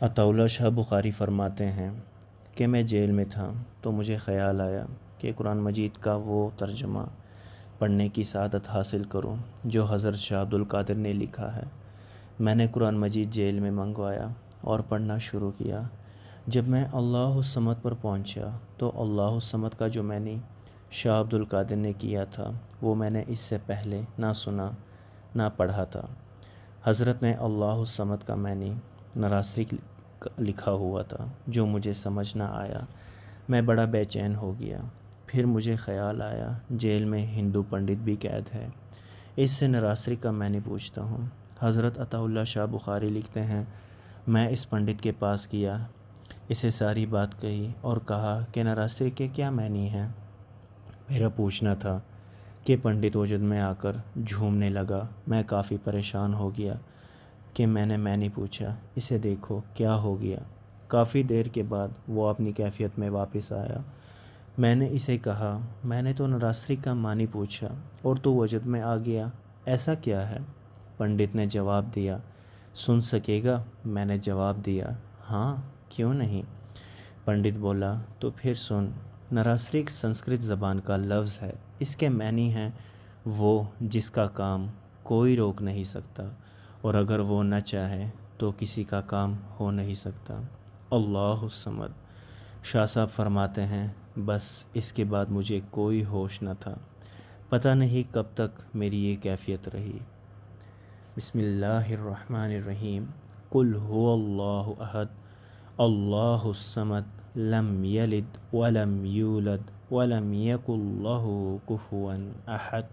عطاءاللہ شاہ بخاری فرماتے ہیں کہ میں جیل میں تھا تو مجھے خیال آیا کہ قرآن مجید کا وہ ترجمہ پڑھنے کی سعادت حاصل کروں جو حضرت شاہ عبد القادر نے لکھا ہے۔ میں نے قرآن مجید جیل میں منگوایا اور پڑھنا شروع کیا۔ جب میں اللہ الصمد پر پہنچا تو اللہ الصمد کا جو معنی شاہ عبد القادر نے کیا تھا وہ میں نے اس سے پہلے نہ سنا نہ پڑھا تھا۔ حضرت نے اللہ الصمد کا معنی نراسری لکھا ہوا تھا جو مجھے سمجھ نہ آیا۔ میں بڑا بے چین ہو گیا۔ پھر مجھے خیال آیا جیل میں ہندو پنڈت بھی قید ہے، اس سے نراسری کا معنی پوچھتا ہوں۔ حضرت عطاءاللہ شاہ بخاری لکھتے ہیں میں اس پنڈت کے پاس گیا، اسے ساری بات کہی اور کہا کہ نراسری کے کیا معنی ہیں۔ میرا پوچھنا تھا کہ پنڈت وجد میں آ کر جھومنے لگا۔ میں کافی پریشان ہو گیا کہ میں نے معنی پوچھا، اسے دیکھو کیا ہو گیا۔ کافی دیر کے بعد وہ اپنی کیفیت میں واپس آیا۔ میں نے اسے کہا میں نے تو نراسری کا معنی پوچھا اور تو وجد میں آ گیا، ایسا کیا ہے؟ پنڈت نے جواب دیا سن سکے گا؟ میں نے جواب دیا ہاں کیوں نہیں۔ پنڈت بولا تو پھر سن، نراسری ایک سنسکرت زبان کا لفظ ہے، اس کے معنی ہیں وہ جس کا کام کوئی روک نہیں سکتا اور اگر وہ نہ چاہے تو کسی کا کام ہو نہیں سکتا۔ اللہ الصمد۔ شاہ صاحب فرماتے ہیں بس اس کے بعد مجھے کوئی ہوش نہ تھا، پتہ نہیں کب تک میری یہ کیفیت رہی۔ بسم اللہ الرحمن الرحیم۔ قل هو اللہ احد اللہ الصمد لم یلد ولم یولد ولم یکن لہ کفوا احد۔